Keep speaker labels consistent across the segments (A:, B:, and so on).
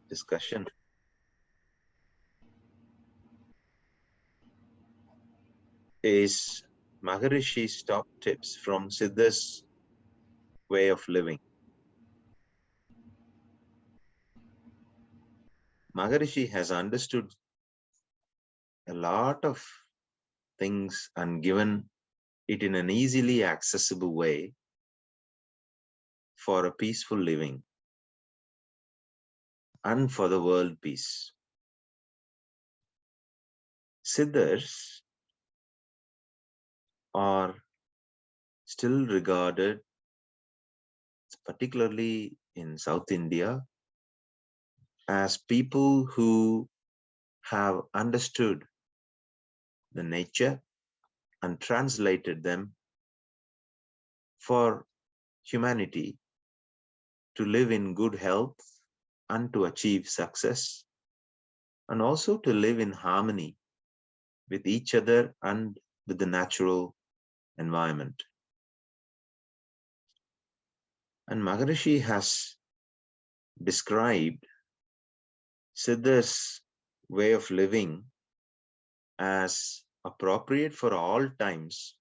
A: discussion is Maharishi's top tips from Sidhars' way of living. Maharishi has understood a lot of things and given it in an easily accessible way for a peaceful living and for the world peace. Siddhars are still regarded, particularly in South India, as people who have understood the nature and translated them for humanity to live in good health and to achieve success, and also to live in harmony with each other and with the natural environment. And Maharishi has described Siddhar's way of living as appropriate for all times,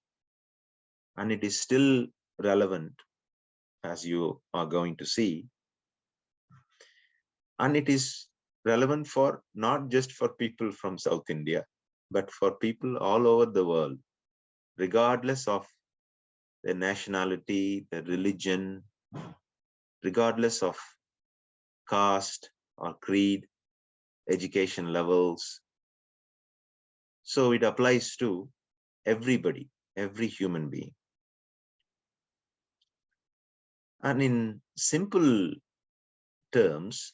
A: and it is still relevant, as you are going to see. And it is relevant for not just for people from South India, but for people all over the world, regardless of their nationality, their religion, regardless of caste or creed, education levels. So it applies to everybody, every human being. And in simple terms,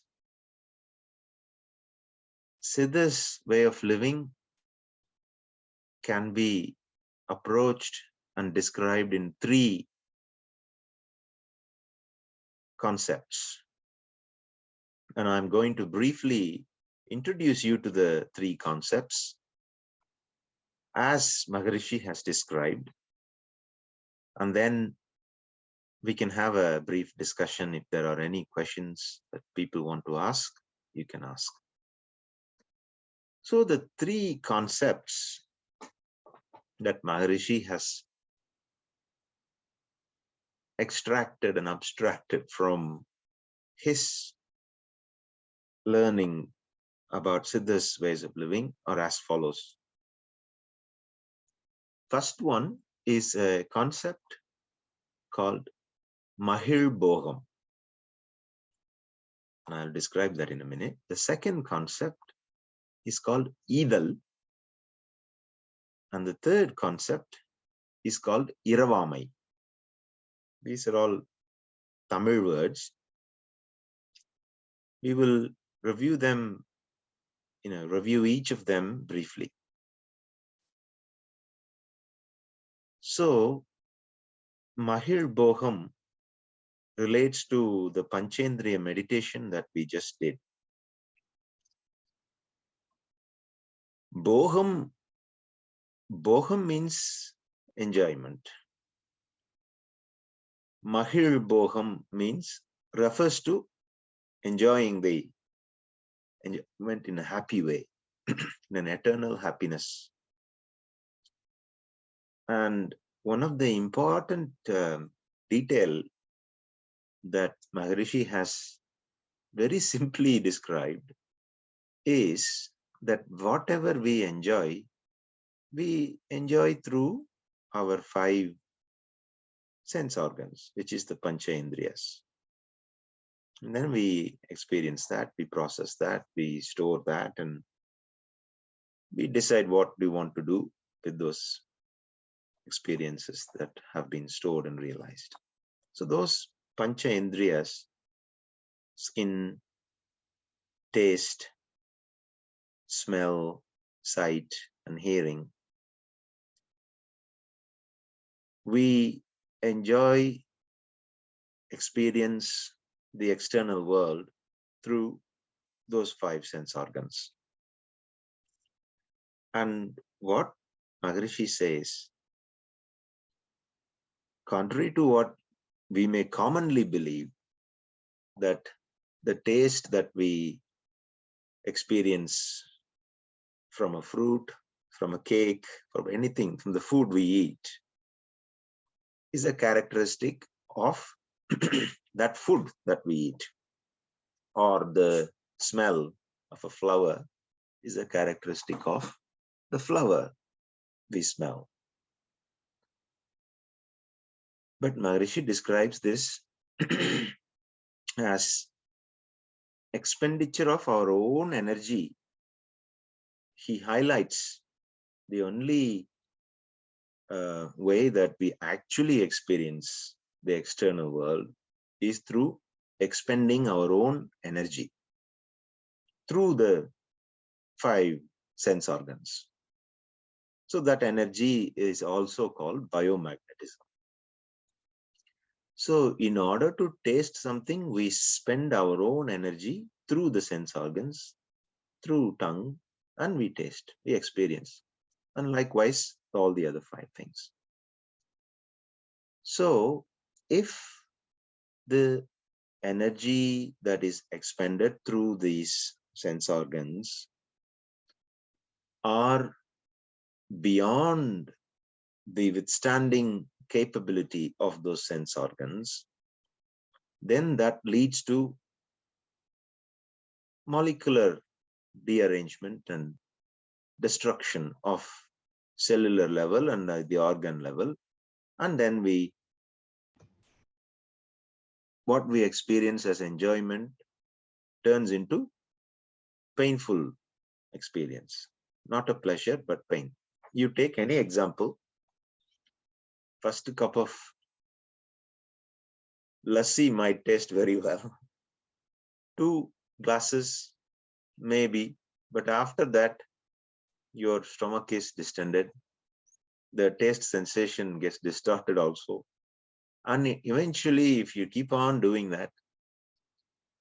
A: Siddhar's way of living can be approached and described in three concepts. And I'm going to briefly introduce you to the three concepts as Maharishi has described. And then we can have a brief discussion. If there are any questions that people want to ask, you can ask. So the three concepts that Maharishi has extracted and abstracted from his learning about Siddhar's ways of living are as follows. First one is a concept called Mahir Boham. And I'll describe that in a minute. The second concept is called Idal. And the third concept is called Iravamai. These are all Tamil words. We will review them, review each of them briefly. So, Mahir Boham relates to the Panchendriya meditation that we just did. Boham means enjoyment. Mahir Boham refers to enjoying the enjoyment in a happy way, in an eternal happiness. And one of the important detail that Maharishi has very simply described is that whatever we enjoy through our 5 sense organs, which is the Panchendriyas. And then we experience that, we process that, we store that, and we decide what we want to do with those experiences that have been stored and realized. So those Panchendriyas, skin, taste, smell, sight, and hearing, we enjoy, experience the external world through those 5 sense organs. And what Maharishi says, contrary to what we may commonly believe, that the taste that we experience from a fruit, from a cake, from anything, from the food we eat, is a characteristic of that food that we eat. Or the smell of a flower is a characteristic of the flower we smell. But Maharishi describes this as expenditure of our own energy. He highlights the only way that we actually experience the external world is through expending our own energy through the 5 sense organs. So that energy is also called biomagnetism. So in order to taste something, we spend our own energy through the sense organs, through tongue, and we taste, we experience. And likewise, all the other 5 things. So if the energy that is expended through these sense organs are beyond the withstanding capability of those sense organs, then that leads to molecular dearrangement and destruction of cellular level and the organ level. And then what we experience as enjoyment turns into painful experience, not a pleasure, but pain. You take any example, first cup of lassi might taste very well. 2 glasses, maybe, but after that, your stomach is distended. The taste sensation gets distorted also. And eventually, if you keep on doing that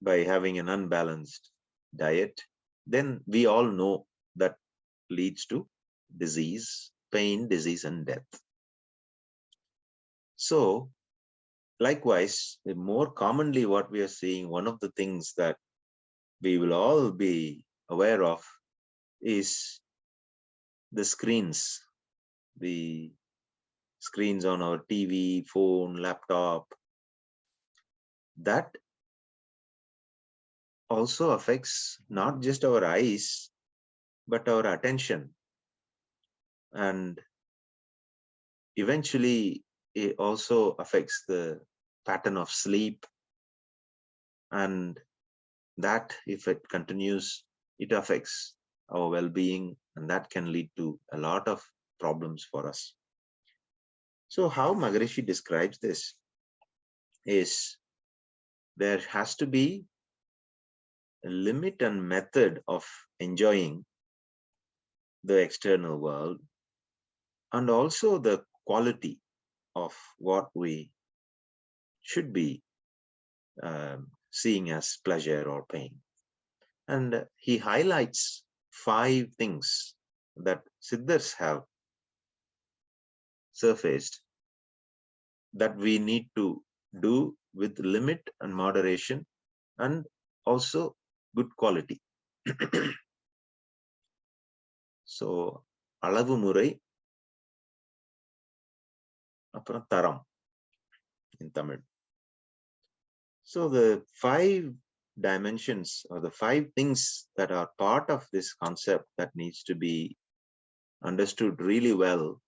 A: by having an unbalanced diet, then we all know that leads to disease, pain, disease, and death. So, likewise, more commonly what we are seeing, one of the things that we will all be aware of is the screens on our TV, phone, laptop. That also affects not just our eyes, but our attention. And eventually, it also affects the pattern of sleep. And that, if it continues, it affects our well-being, and that can lead to a lot of problems for us. So how Maharishi describes this is there has to be a limit and method of enjoying the external world, and also the quality of what we should be seeing as pleasure or pain. And he highlights 5 things that Sidhars have surfaced that we need to do with limit and moderation, and also good quality. So, அளவு முறை, அப்புறம் தரம் in Tamil. So the 5 dimensions or the 5 things that are part of this concept that needs to be understood really well,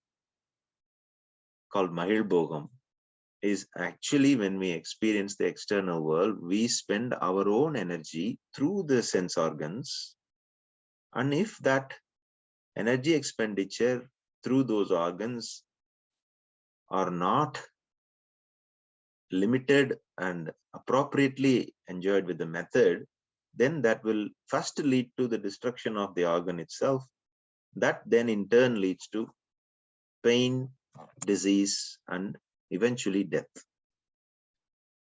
A: called Mahilbogam, is actually when we experience the external world, we spend our own energy through the sense organs. And if that energy expenditure through those organs are not limited and appropriately enjoyed with the method, then that will first lead to the destruction of the organ itself. That then in turn leads to pain, disease, and eventually death.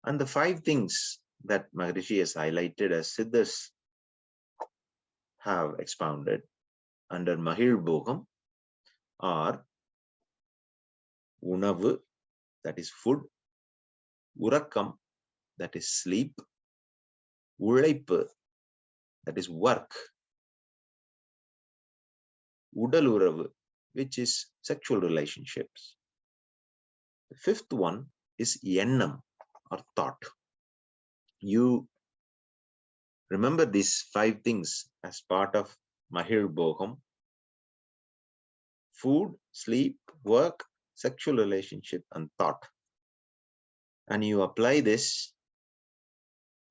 A: And the 5 things that Maharishi has highlighted as Sidhars have expounded under Mahilbogam are Unavu, that is food, Urakkam, that is sleep, Ulaipu, that is work, udal uravu, which is sexual relationships. The fifth one is yennam, or thought. You remember these 5 things as part of Mahir Boham: food, sleep, work, sexual relationship, and thought. And you apply this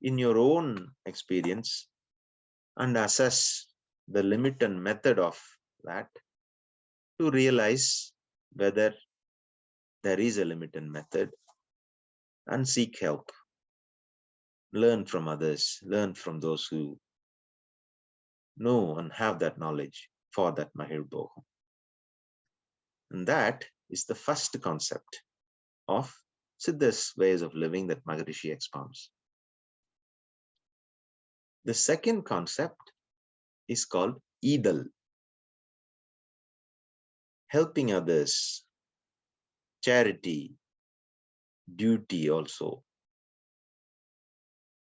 A: in your own experience and assess the limit and method of that to realize whether there is a limit and method, and seek help. Learn from others, learn from those who know and have that knowledge for that Mahir Boham. And that is the first concept of Sidhars ways of living that Maharishi expounds. The second concept is called Idal, helping others, charity, duty also.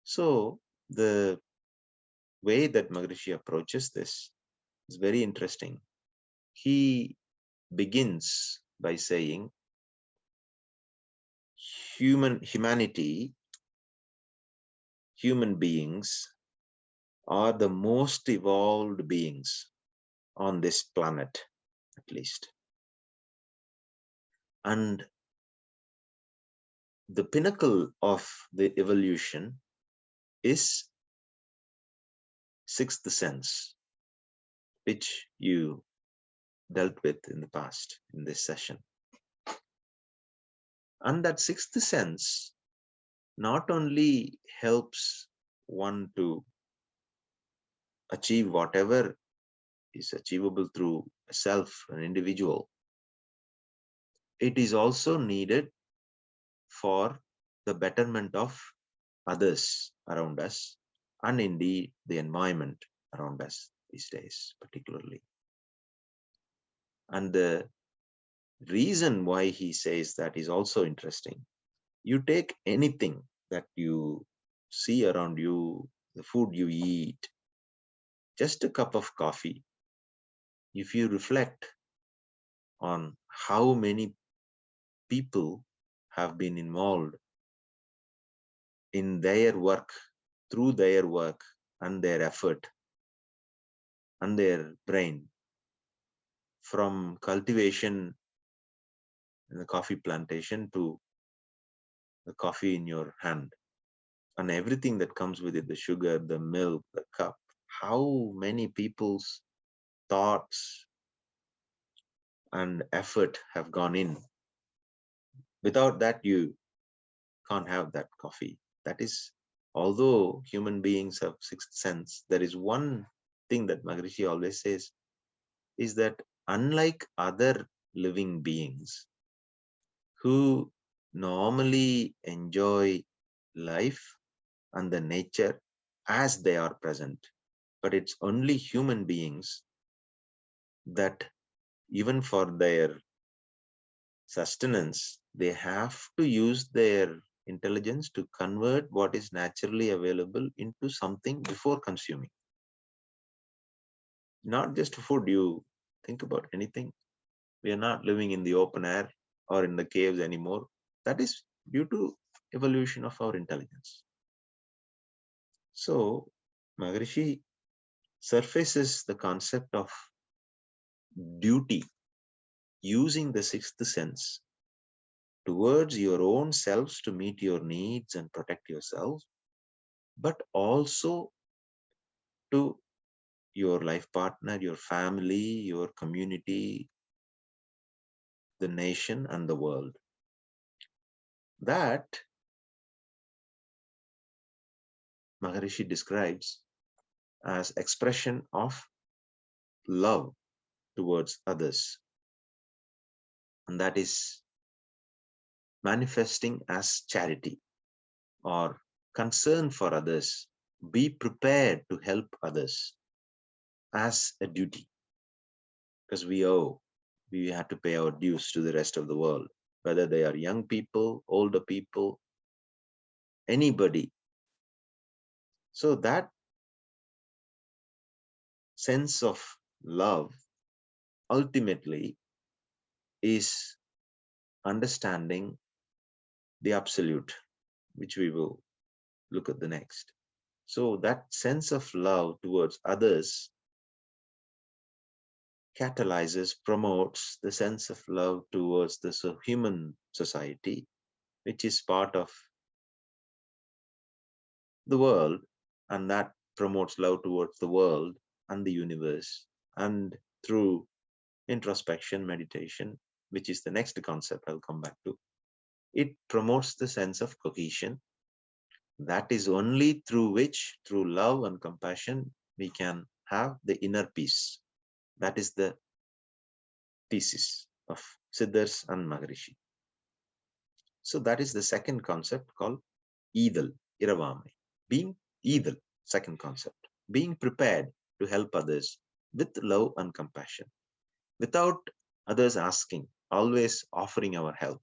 A: So the way that Maharishi approaches this is very interesting. He begins by saying humanity, human beings are the most evolved beings on this planet, at least. And the pinnacle of the evolution is sixth sense, which you dealt with in the past in this session. And that sixth sense not only helps one to achieve whatever is achievable through a self, an individual, it is also needed for the betterment of others around us, and indeed the environment around us these days particularly. And the reason why he says that is also interesting. You take anything that you see around you, the food you eat, just a cup of coffee. If you reflect on how many people have been involved in their work, through their work and their effort and their brain, from cultivation in the coffee plantation to the coffee in your hand, and everything that comes with it, the sugar, the milk, the cup, how many people's thoughts and effort have gone in. Without that, you can't have that coffee. That is, although human beings have sixth sense, there is one thing that Maharishi always says, is that unlike other living beings who normally enjoy life and the nature as they are present, but it's only human beings that even for their sustenance, they have to use their intelligence to convert what is naturally available into something before consuming. Not just food, you think about anything. We are not living in the open air or in the caves anymore. That is due to evolution of our intelligence. So Maharishi surfaces the concept of duty using the sixth sense towards your own selves to meet your needs and protect yourself, but also to your life partner, your family, your community, the nation, and the world. That Maharishi describes as expression of love towards others, and that is manifesting as charity or concern for others. Be prepared to help others as a duty, because we have to pay our dues to the rest of the world, whether they are young people, older people, anybody. So that sense of love ultimately is understanding the absolute, which we will look at the next. So that sense of love towards others catalyzes, promotes the sense of love towards the human society, which is part of the world, and that promotes love towards the world and the universe. And through introspection, meditation, which is the next concept I'll come back to, it promotes the sense of cohesion. That is only through which, through love and compassion, we can have the inner peace. That is the thesis of Sidhars and Maharishi. So that is the second concept called Edal, Iravamai. Being Edal, second concept. Being prepared to help others with love and compassion, without others asking, always offering our help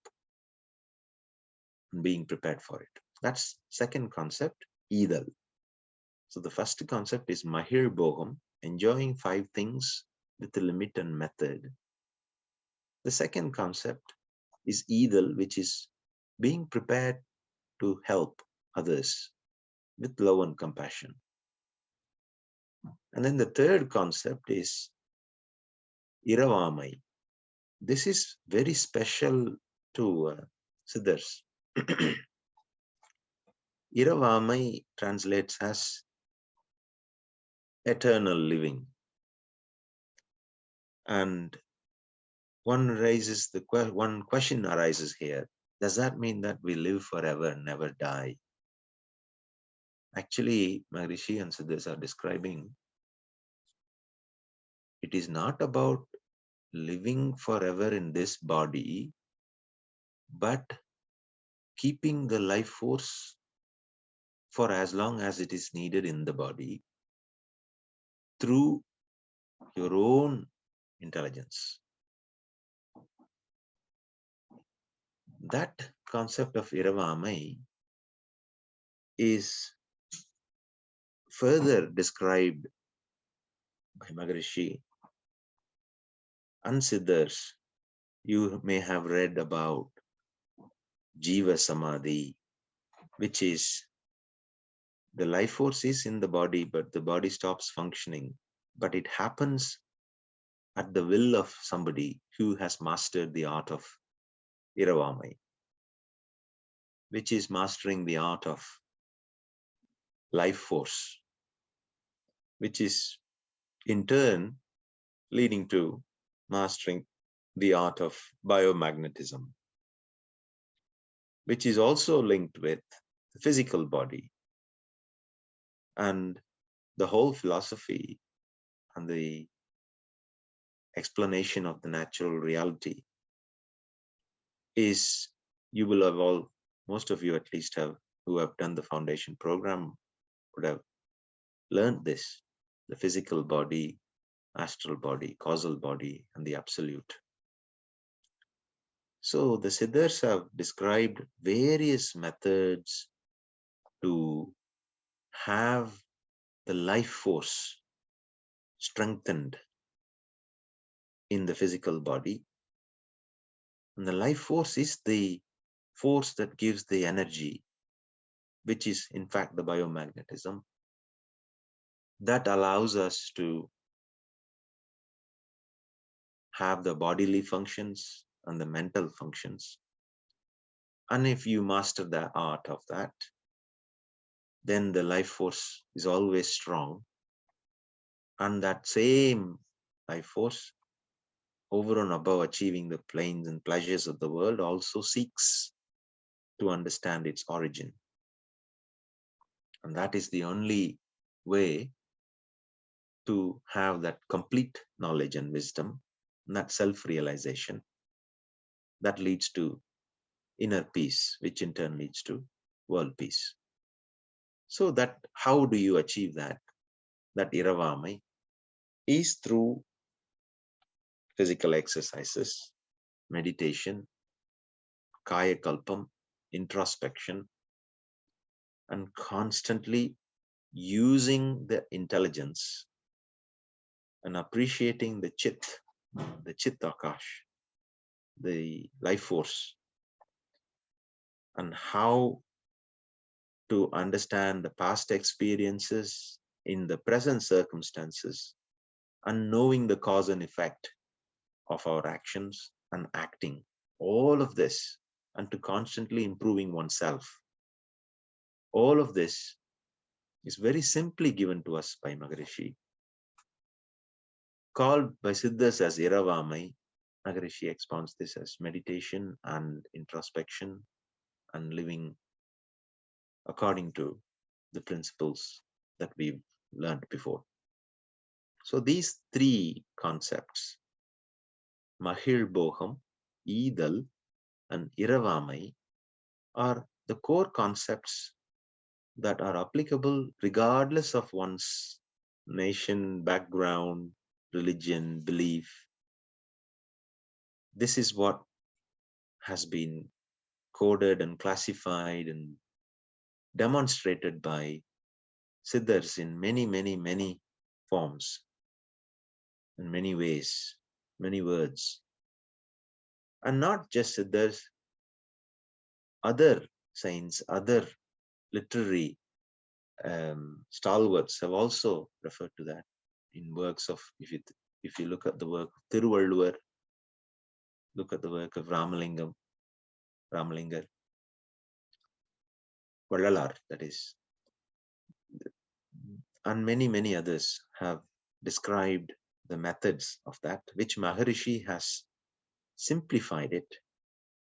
A: and being prepared for it. That's second concept, Edal. So the first concept is Mahir Boham, enjoying 5 things with a limit and method. The second concept is Edal, which is being prepared to help others with love and compassion. And then the third concept is Iravamai. This is very special to Sidhars. Iravamai translates as eternal living. And one question arises here. Does that mean that we live forever and never die? Actually, Maharishi and Sidhars are describing it is not about living forever in this body, but keeping the life force for as long as it is needed in the body through your own intelligence. That concept of Iravamai is further described by Maharishi and Sidhars. You may have read about Jiva Samadhi, which is the life force is in the body, but the body stops functioning. But it happens at the will of somebody who has mastered the art of Iravamai, which is mastering the art of life force, which is in turn leading to mastering the art of biomagnetism, which is also linked with the physical body. And the whole philosophy and the explanation of the natural reality is, you will have all, most of you at least have, who have done the foundation program, would have learned this, the physical body, astral body, causal body, and the absolute. So the Siddhars have described various methods to have the life force strengthened in the physical body. And the life force is the force that gives the energy, which is in fact the biomagnetism, that allows us to have the bodily functions and the mental functions. And if you master the art of that, then the life force is always strong. And that same life force, over and above achieving the planes and pleasures of the world, also seeks to understand its origin. And that is the only way to have that complete knowledge and wisdom, and that self-realization that leads to inner peace, which in turn leads to world peace. So that, how do you achieve that? That Iravamai is through physical exercises, meditation, kaya kalpam, introspection, and constantly using the intelligence and appreciating the chit, the Chit Akash, the life force, and how to understand the past experiences in the present circumstances, and knowing the cause and effect of our actions and acting, all of this, and to constantly improving oneself. All of this is very simply given to us by Maharishi, called by Sidhars as Iravamai. Maharishi expounds this as meditation and introspection and living according to the principles that we've learned before. So these three concepts, Mahil Boham, Idal, and Iravamai, are the core concepts that are applicable regardless of one's nation, background, religion, belief. This is what has been coded and classified and demonstrated by Sidhars in many, many, many forms, in many ways, many words. And not just Sidhars, other saints, other literary stalwarts have also referred to that in works of, if you look at the work of Thiruvalluvar, look at the work of Ramalingar, Vallalar, that is, and many, many others have described the methods of that, which Maharishi has simplified it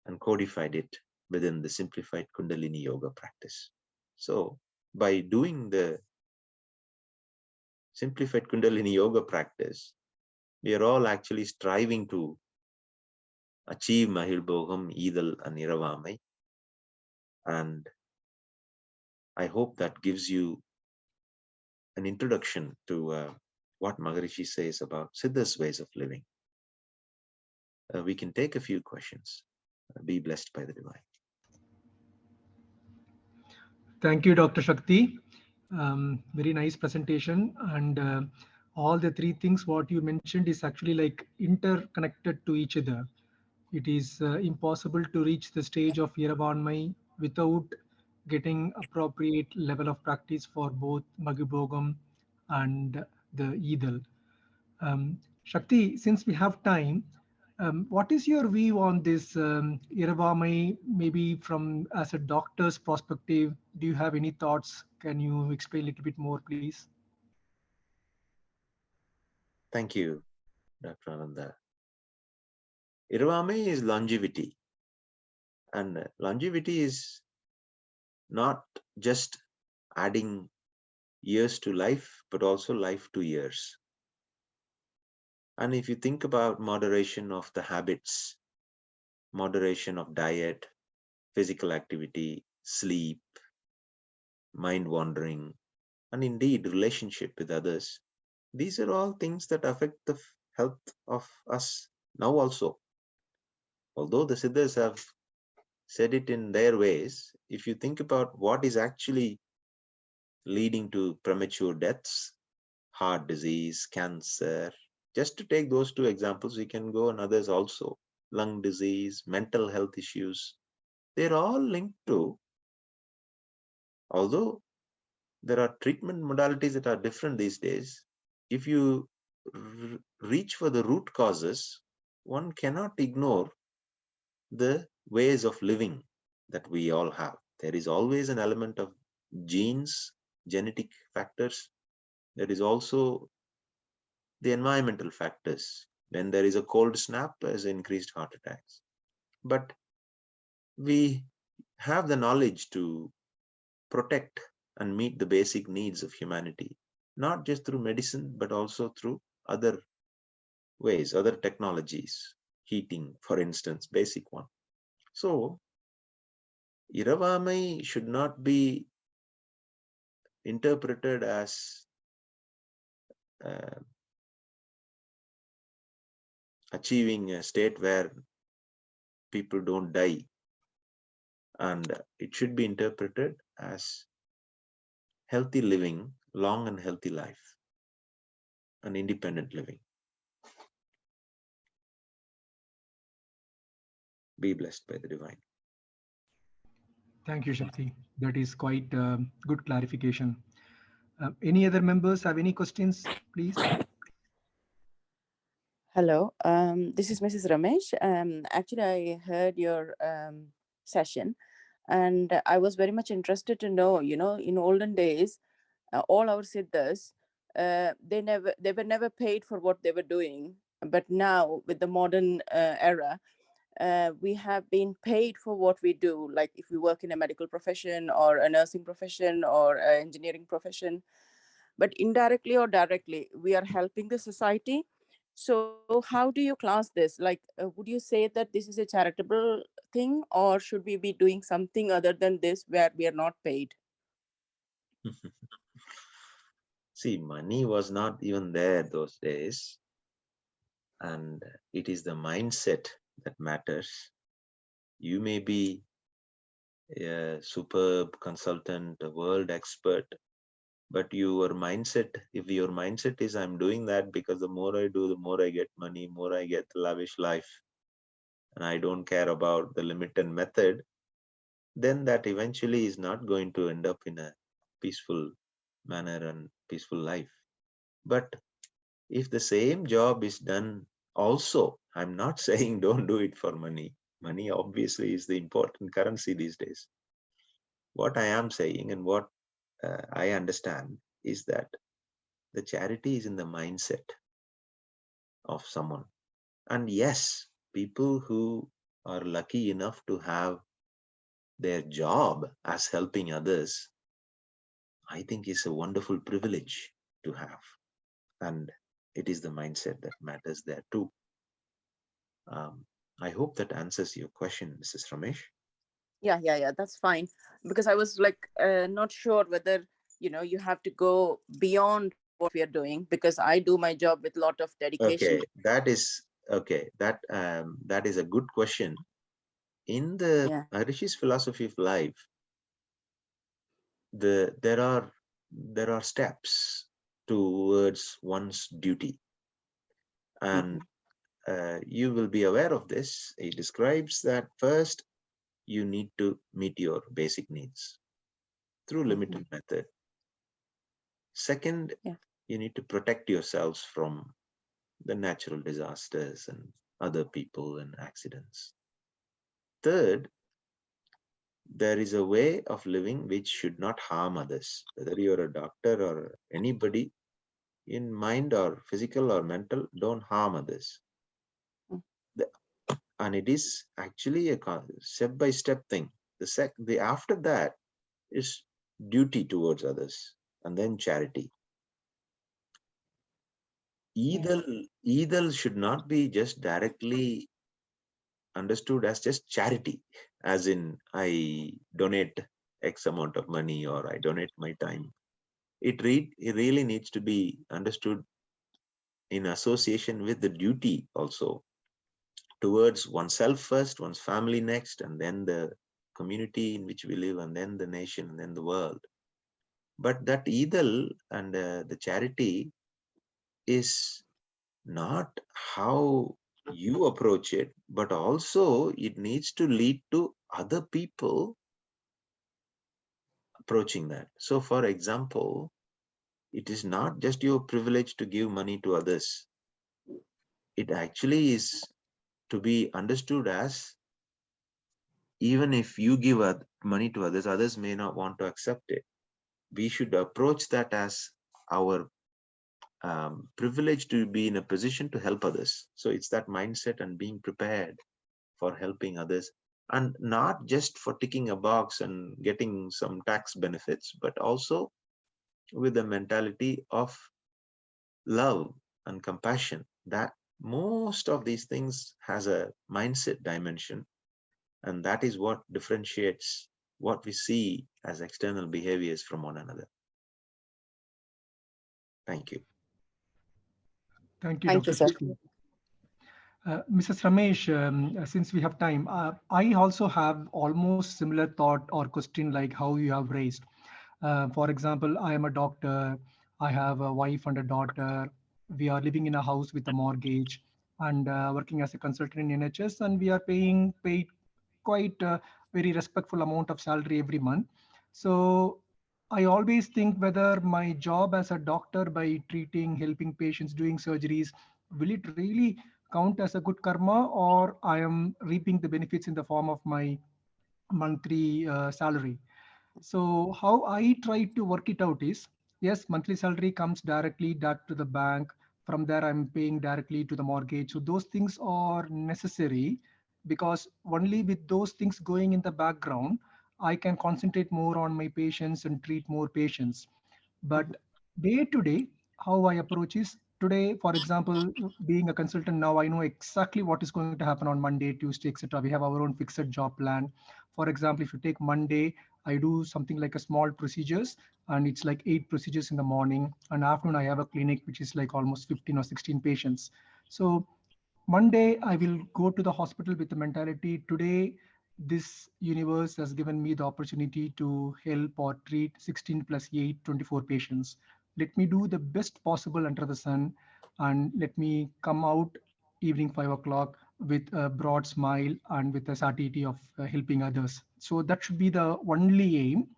A: and codified it within the simplified Kundalini Yoga practice. So by doing the simplified Kundalini Yoga practice, we are all actually striving to achieve Mahil Bhogam, Idal, and Iravamai. And I hope that gives you an introduction to what Maharishi says about Siddha's ways of living. We can take a few questions. Be blessed by the divine.
B: Thank you, Dr. Shakti. Very nice presentation. And all the three things what you mentioned is actually like interconnected to each other. It is impossible to reach the stage of Yeravanmai without getting appropriate level of practice for both Magibogam and the Idal. Shakti, since we have time, what is your view on this Iravamai, maybe from as a doctor's perspective? Do you have any thoughts? Can you explain a little bit more, please?
A: Thank you, Dr. Ananda. Iravamai is longevity. And longevity is not just adding years to life, but also life to years. And if you think about moderation of the habits, moderation of diet, physical activity, sleep, mind wandering, and indeed relationship with others, these are all things that affect the health of us now also. Although the Siddhas have said it in their ways, if you think about what is actually leading to premature deaths, heart disease, cancer, just to take those two examples, we can go on others also, lung disease, mental health issues, they're all linked to, although there are treatment modalities that are different these days, if you reach for the root causes, one cannot ignore the ways of living that we all have. There is always an element of genes, genetic factors. There is also the environmental factors. When there is a cold snap, there's increased heart attacks. But we have the knowledge to protect and meet the basic needs of humanity, not just through medicine, but also through other ways, other technologies, heating, for instance, basic one. So, Iravamai should not be interpreted as achieving a state where people don't die, and it should be interpreted as healthy living, long and healthy life, and independent living. Be blessed by the divine.
B: Thank you, Shakti. That is quite good clarification. Any other members have any questions, please?
C: Hello, this is Mrs. Ramesh. Actually, I heard your session, and I was very much interested to know. In olden days, all our siddhas, they were never paid for what they were doing. But now, with the modern era, we have been paid for what we do. Like if we work in a medical profession or a nursing profession or an engineering profession, but indirectly or directly, we are helping the society. So how do you class this? Like, would you say that this is a charitable thing, or should we be doing something other than this where we are not paid?
A: See, money was not even there those days, and it is the mindset that matters. You may be a superb consultant, a world expert, but your mindset, if your mindset is I'm doing that because the more I do, the more I get money, more I get the lavish life, and I don't care about the limit and method, then that eventually is not going to end up in a peaceful manner and peaceful life. But if the same job is done also, I'm not saying don't do it for money. Money obviously is the important currency these days. What I am saying and what I understand is that the charity is in the mindset of someone. And yes, people who are lucky enough to have their job as helping others, I think is a wonderful privilege to have. And it is the mindset that matters there too. Um, I hope that answers your question, Mrs. Ramesh.
C: Yeah, that's fine. Because I was like not sure whether you have to go beyond what we are doing, because I do my job with a lot of dedication.
A: Okay, that is okay. That is a good question. In the
C: Yeah.
A: Maharishi's philosophy of life, there are steps towards one's duty, and
C: Hmm.
A: you will be aware of this. He describes that first you need to meet your basic needs through
C: Hmm.
A: limited method. Second,
C: Yeah.
A: you need to protect yourselves from the natural disasters and other people and accidents. Third, there is a way of living which should not harm others, whether you're a doctor or anybody, in mind or physical or mental, don't harm others.
C: Mm.
A: The- and it is actually a step by step thing. The after that is duty towards others, and then charity.
C: Yeah.
A: Either should not be just directly understood as just charity, as in I donate X amount of money or I donate my time. It really needs to be understood in association with the duty also towards oneself first, one's family next, and then the community in which we live, and then the nation, and then the world. But that either and the charity is not how you approach it, but also it needs to lead to other people approaching that. So, for example, it is not just your privilege to give money to others, it actually is to be understood as even if you give money to others, others may not want to accept it. We should approach that as our privilege to be in a position to help others. So, it's that mindset and being prepared for helping others, and not just for ticking a box and getting some tax benefits, but also with the mentality of love and compassion. That most of these things has a mindset dimension, and that is what differentiates what we see as external behaviors from one another. Thank you.
B: Thank you,
C: Thank you,
B: Dr.
C: sir.
B: Shakti. Mrs. Ramesh, since we have time, I also have almost similar thought or question like how you have raised. For example, I am a doctor. I have a wife and a daughter. We are living in a house with a mortgage. and working as a consultant in NHS, and we are paid quite a very respectful amount of salary every month. So I always think whether my job as a doctor by treating, helping patients, doing surgeries, will it really count as a good karma, or I am reaping the benefits in the form of my monthly salary. So how I try to work it out is, yes, monthly salary comes directly back to the bank. From there, I'm paying directly to the mortgage. So those things are necessary, because only with those things going in the background, I can concentrate more on my patients and treat more patients. But day to day, how I approach is, today, for example, being a consultant now, I know exactly what is going to happen on Monday, Tuesday, etc. We have our own fixed job plan. For example, if you take Monday, I do something like a small procedures, and it's like 8 procedures in the morning. And afternoon, I have a clinic which is like almost 15 or 16 patients. So Monday, I will go to the hospital with the mentality, today, this universe has given me the opportunity to help or treat 16 plus 8, 24 patients. Let me do the best possible under the sun, and let me come out evening 5 o'clock with a broad smile and with a satiety of helping others. So that should be the only aim.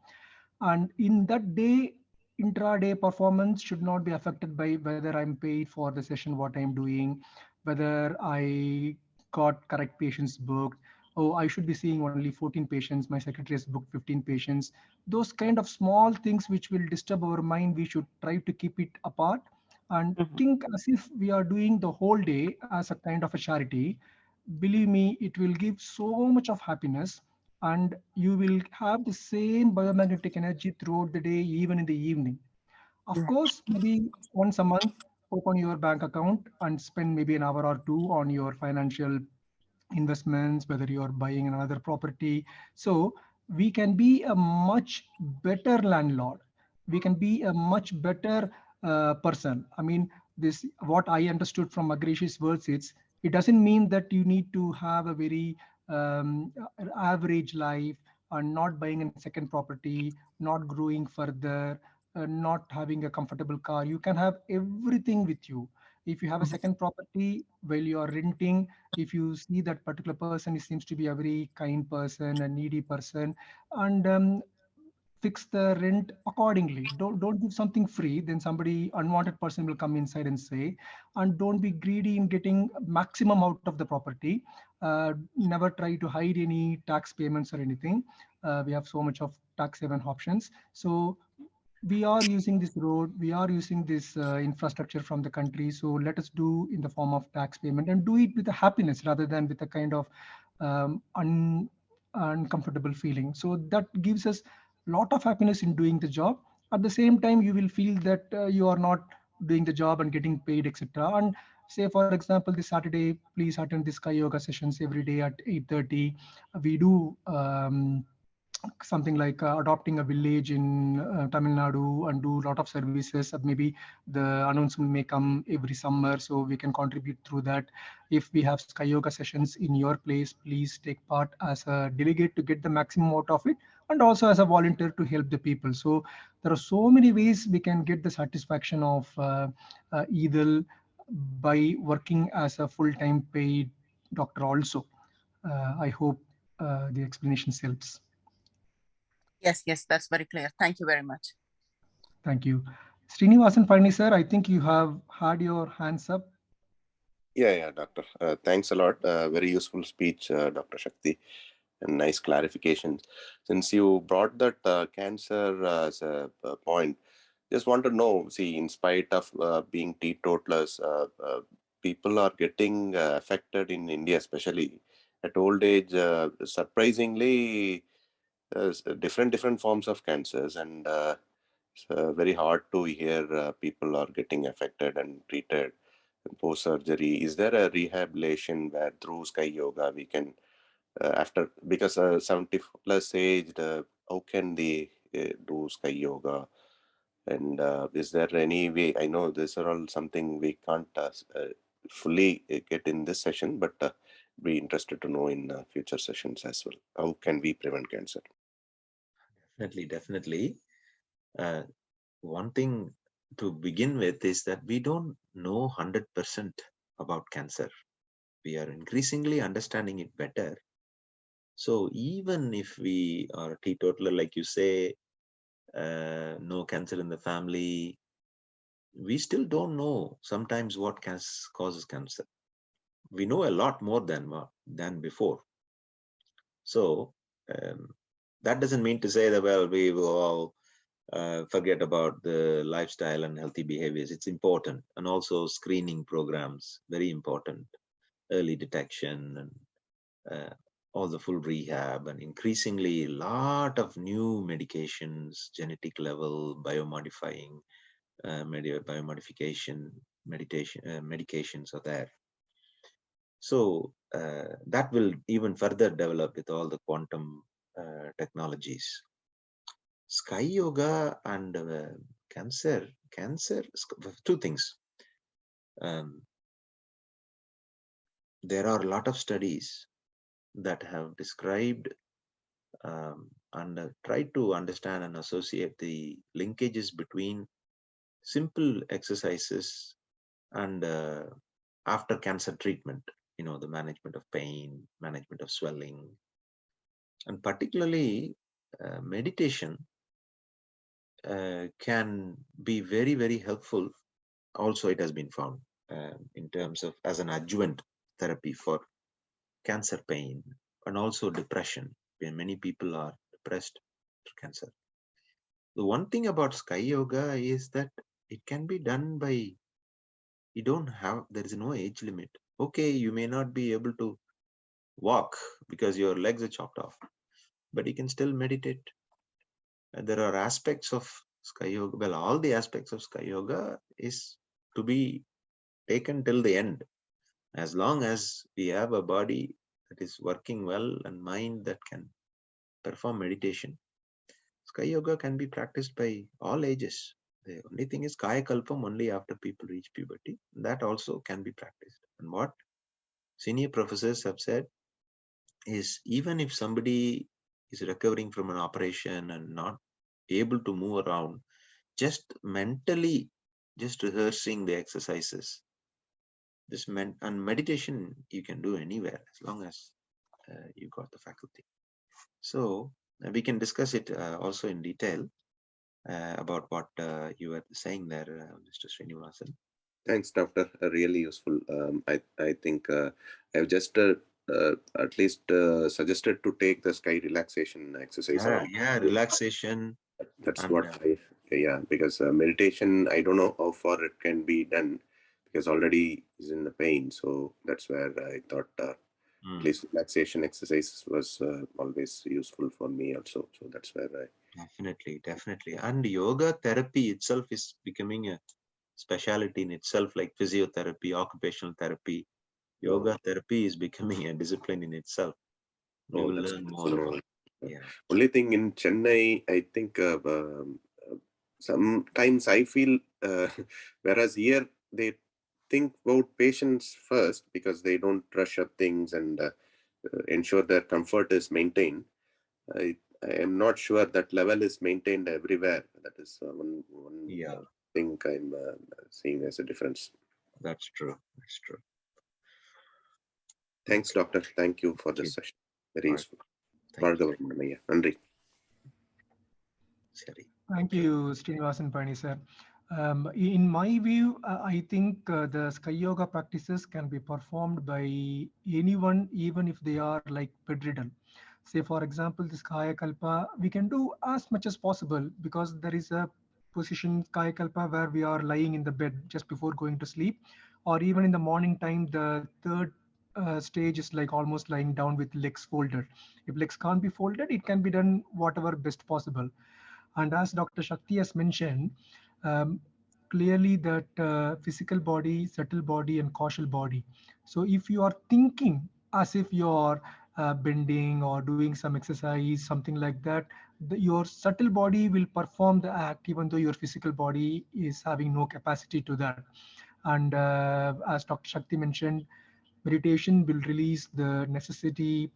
B: And in that day, intraday performance should not be affected by whether I'm paid for the session, what I'm doing, whether I got correct patients booked. Oh, I should be seeing only 14 patients, my secretary has booked 15 patients. Those kind of small things which will disturb our mind, we should try to keep it apart and think as if we are doing the whole day as a kind of a charity. Believe me, it will give so much of happiness, and you will have the same biomagnetic energy throughout the day, even in the evening. Of course, maybe once a month, open your bank account and spend maybe an hour or two on your financial investments, whether you're buying another property. So we can be a much better landlord. We can be a much better person. I mean, this what I understood from Maharishi's words. It doesn't mean that you need to have a very average life and not buying a second property, not growing further, not having a comfortable car. You can have everything with you. If you have a second property while you are renting, if you see that particular person, he seems to be a very kind person, a needy person, and fix the rent accordingly. Don't give something free, then somebody unwanted person will come inside and say. And don't be greedy in getting maximum out of the property. Never try to hide any tax payments or anything. We have so much of tax haven options. So we are using this road, we are using this infrastructure from the country. So let us do in the form of tax payment, and do it with a happiness rather than with a kind of uncomfortable feeling. So that gives us a lot of happiness in doing the job. At the same time, you will feel that you are not doing the job and getting paid, etc. And say, for example, this Saturday, please attend this Sky Yoga sessions every day at 8:30. We do something like adopting a village in Tamil Nadu and do a lot of services. Maybe the announcement may come every summer, so we can contribute through that. If we have Sky Yoga sessions in your place, please take part as a delegate to get the maximum out of it, and also as a volunteer to help the people. So there are so many ways we can get the satisfaction of Eidul by working as a full-time paid doctor also. I hope the explanation helps.
C: Yes, that's very clear. Thank you very much.
B: Thank you. Srinivasan Pani sir, I think you have had your hands up.
D: Yeah, doctor. Thanks a lot. Very useful speech, Dr. Shakti, and nice clarifications. Since you brought that cancer as a point, just want to know, see, in spite of being teetotalers, people are getting affected in India, especially at old age, surprisingly, different forms of cancers, and it's very hard to hear people are getting affected and treated post surgery. Is there a rehabilitation where through Sky Yoga we can after, because 70 plus aged, how can they do Sky Yoga? And is there any way? I know these are all something we can't fully get in this session, but be interested to know in future sessions as well. How can we prevent cancer?
A: Definitely. One thing to begin with is that we don't know 100% about cancer. we are increasingly understanding it better. So even if we are teetotaler, like you say, no cancer in the family, we still don't know sometimes what causes cancer. We know a lot more than before. So that doesn't mean to say that, well, we will all forget about the lifestyle and healthy behaviors. It's important. And also screening programs, very important. Early detection and all the full rehab, and increasingly a lot of new medications, genetic level, biomodifying, biomodification, medications are there. So that will even further develop with all the quantum technologies. Sky yoga and cancer, two things. There are a lot of studies that have described and tried to understand and associate the linkages between simple exercises and after cancer treatment, the management of pain, management of swelling, and particularly meditation can be very, very helpful. Also, it has been found in terms of as an adjuvant therapy for cancer pain and also depression, when many people are depressed through cancer. The one thing about sky yoga is that it can be done by, there is no age limit. Okay, you may not be able to walk because your legs are chopped off, but you can still meditate. And there are aspects of sky yoga. Well, all the aspects of sky yoga is to be taken till the end. As long as we have a body that is working well and mind that can perform meditation, sky yoga can be practiced by all ages. The only thing is kaya kalpam only after people reach puberty. That also can be practiced. And what senior professors have said is, even if somebody is recovering from an operation and not able to move around, just mentally, just rehearsing the exercises, and meditation you can do anywhere as long as you got the faculty. So we can discuss it also in detail about what you were saying there, Mr. Srinivasan.
D: Thanks, Doctor. Really useful. I think I've just at least suggested to take the sky relaxation exercise.
A: Yeah, relaxation.
D: That's
A: and,
D: what because meditation, I don't know how far it can be done because already is in the pain. So that's where I thought at least relaxation exercises was always useful for me also. So that's where
A: Definitely. And yoga therapy itself is becoming a specialty in itself, like physiotherapy, occupational therapy. Yoga therapy is becoming a discipline in itself. We will learn more about it. Yeah.
D: Only thing in Chennai, I think sometimes I feel, whereas here they think about patients first because they don't rush up things and ensure their comfort is maintained. I am not sure that level is maintained everywhere. That is one thing I'm seeing as a difference.
A: That's true.
D: Thanks, Doctor. Thank you for this session. Very useful.
A: Thank you.
D: Nandri.
B: Thank you, Srinivasan Pani sir. In my view, I think the sky yoga practices can be performed by anyone, even if they are like bedridden. Say, for example, this Kaya Kalpa, we can do as much as possible because there is a position Kaya Kalpa where we are lying in the bed just before going to sleep, or even in the morning time, the third stage is like almost lying down with legs folded. If legs can't be folded, it can be done whatever best possible. And as Dr. Shakti has mentioned, clearly that physical body, subtle body, and causal body. So if you are thinking as if you are bending or doing some exercise, something like that, your subtle body will perform the act even though your physical body is having no capacity to that. And as Dr. Shakti mentioned, meditation will release the necessity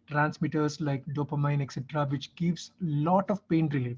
B: transmitters like dopamine, etc., which gives lot of pain relief.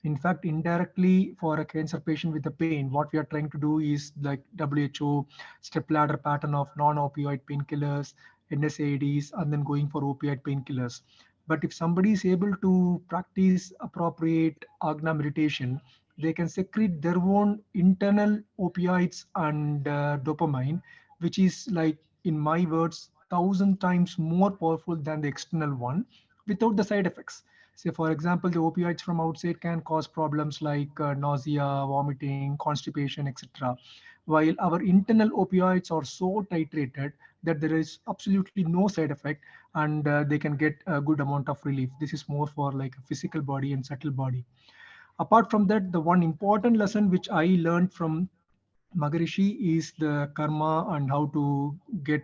B: In fact, indirectly for a cancer patient with the pain, what we are trying to do is like WHO step ladder pattern of non-opioid painkillers, NSAIDs, and then going for opioid painkillers. But if somebody is able to practice appropriate agna meditation, they can secrete their own internal opioids and dopamine, which is like, in my words, 1,000 times more powerful than the external one without the side effects. Say, for example, the opioids from outside can cause problems like nausea, vomiting, constipation, etc. While our internal opioids are so titrated that there is absolutely no side effect, and they can get a good amount of relief. This is more for like a physical body and subtle body. Apart from that, the one important lesson which I learned from Maharishi is the karma and how to get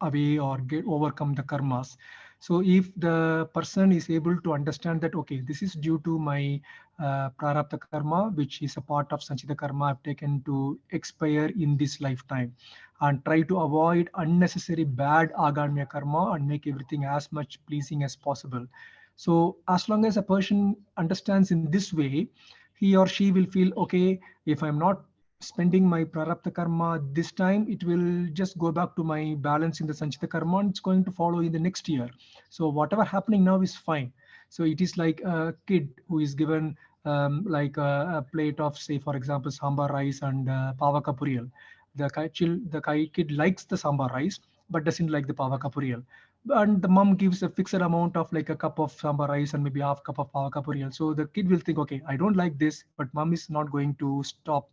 B: away or get overcome the karmas. So if the person is able to understand that, okay, this is due to my prarabdha karma, which is a part of sanchita karma I've taken to expire in this lifetime, and try to avoid unnecessary bad agamya karma and make everything as much pleasing as possible. So as long as a person understands in this way, he or she will feel, okay, if I'm not spending my prarabdha karma this time, it will just go back to my balance in the sanchita karma, and it's going to follow in the next year. So whatever happening now is fine. So it is like a kid who is given like a plate of, say for example, sambar rice and pavaka puriyal. The kid likes the sambar rice but doesn't like the pavaka puriyal, and the mom gives a fixed amount of like a cup of sambar rice and maybe half cup of pavaka puriyal. So the kid will think, okay, I don't like this, but mom is not going to stop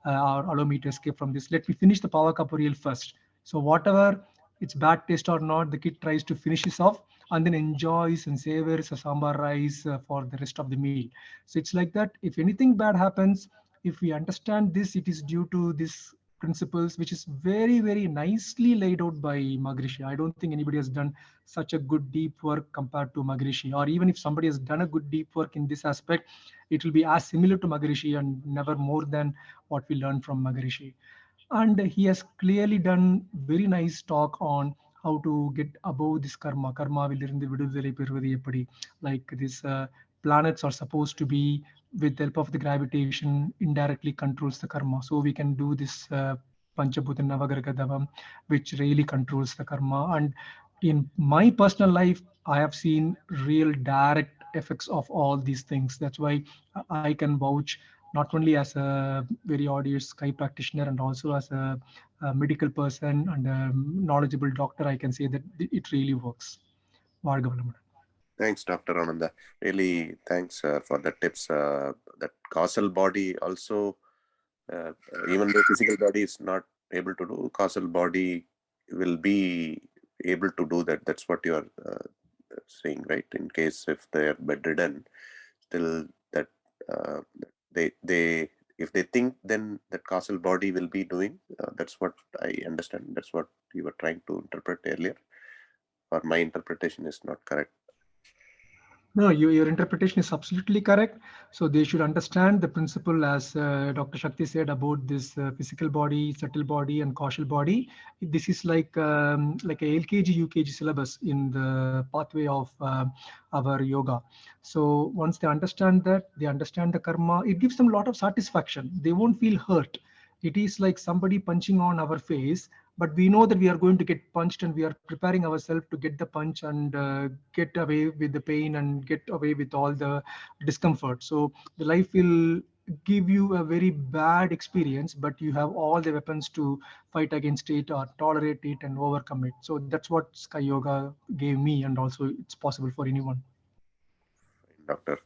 B: or allow me to escape from this. Let me finish the power cup reel first. So whatever it's bad taste or not, the kid tries to finish this off and then enjoys and savors a sambar rice for the rest of the meal. So it's like that. If anything bad happens, if we understand this, it is due to this principles, which is very, very nicely laid out by Maharishi. I don't think anybody has done such a good deep work compared to Maharishi. Or even if somebody has done a good deep work in this aspect, it will be as similar to Maharishi and never more than what we learned from Maharishi. And he has clearly done very nice talk on how to get above this karma. Karma vilirundu vidudalai பெறுவது எப்படி. Like this planets are supposed to be, with the help of the gravitation, indirectly controls the karma. So we can do this Panchabhuta Navagraha Davam, which really controls the karma. And in my personal life, I have seen real direct effects of all these things. That's why I can vouch, not only as a very audious Sky practitioner and also as a medical person and a knowledgeable doctor, I can say that it really works. Vargavalamana.
D: Thanks, Dr. Ananda. Really, thanks for the tips. That causal body also, even the physical body is not able to do, causal body will be able to do that. That's what you are saying, right? In case if they are bedridden, still that they if they think, then that causal body will be doing. That's what I understand. That's what you were trying to interpret earlier, or my interpretation is not correct.
B: No, your interpretation is absolutely correct. So they should understand the principle, as Dr. Shakti said, about this physical body, subtle body, and causal body. This is like a LKG, UKG syllabus in the pathway of our yoga. So once they understand that, they understand the karma, it gives them a lot of satisfaction. They won't feel hurt. It is like somebody punching on our face, but we know that we are going to get punched, and we are preparing ourselves to get the punch and get away with the pain and get away with all the discomfort. So the life will give you a very bad experience, but you have all the weapons to fight against it or tolerate it and overcome it. So that's what Sky Yoga gave me, and also it's possible for anyone.
D: Doctor,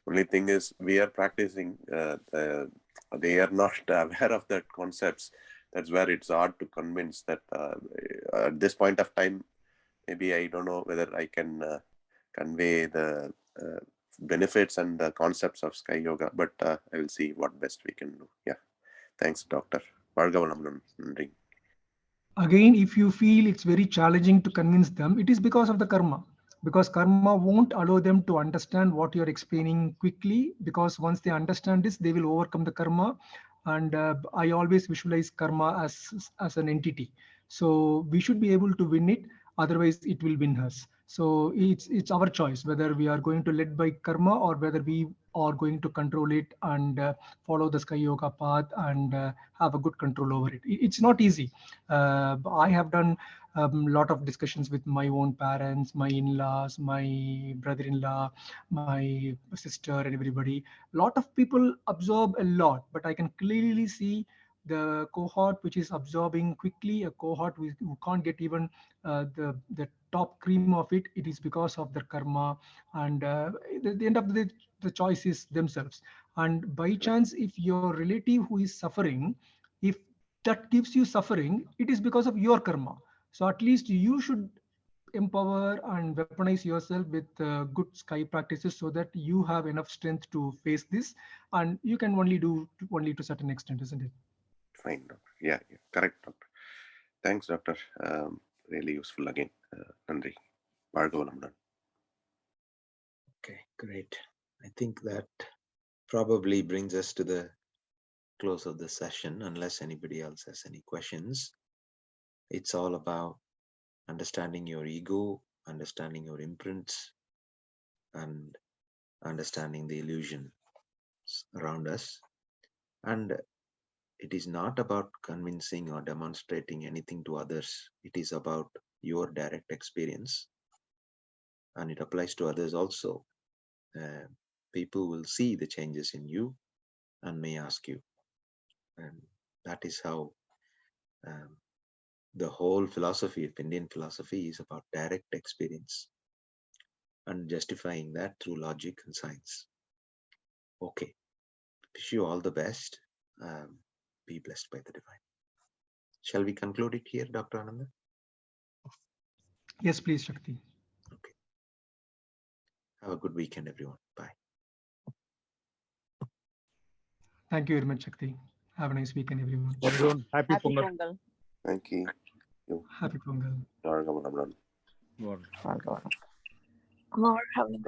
D: only thing is we are practicing, they are not aware of that concepts. That's where it's hard to convince that at this point of time, maybe I don't know whether I can convey the benefits and the concepts of Sky Yoga, but I will see what best we can do. Yeah. Thanks, Doctor.
B: Again, if you feel it's very challenging to convince them, it is because of the karma. Because karma won't allow them to understand what you're explaining quickly, because once they understand this, they will overcome the karma. And I always visualize karma as an entity. So we should be able to win it, otherwise it will win us. So it's our choice whether we are going to lead by karma or whether we or going to control it and follow the Sky Yoga path and have a good control over it. It's not easy. I have done a lot of discussions with my own parents, my in-laws, my brother-in-law, my sister, and everybody. A lot of people absorb a lot, but I can clearly see the cohort which is absorbing quickly, a cohort who can't get even the top cream of it. It is because of their karma, and the end of the choice is themselves. And by chance, if your relative who is suffering, if that gives you suffering, it is because of your karma. So at least you should empower and weaponize yourself with good sky practices so that you have enough strength to face this, and you can only do only to a certain extent, isn't it?
D: Fine, doctor. Yeah, correct, doctor. Thanks, doctor. Really useful again. Nandri. Bhargavalam.
A: Okay, great. I think that probably brings us to the close of the session, unless anybody else has any questions. It's all about understanding your ego, understanding your imprints, and understanding the illusions around us. And it is not about convincing or demonstrating anything to others. It is about your direct experience, and it applies to others also. People will see the changes in you and may ask you. And that is how the whole philosophy of Indian philosophy is about direct experience and justifying that through logic and science. Okay, wish you all the best. Be blessed by the divine. Shall we conclude it here, Dr. Ananda?
B: Yes, please, Shakti.
A: Okay. Have a good weekend, everyone. Bye.
B: Thank you very much, Shakti. Have a nice weekend, everyone.
E: Everyone, happy
C: Happy
E: Pongal.
C: Pongal.
D: Thank you.
B: Happy Pongal.
D: Bhargavalam.
E: Well,
C: More having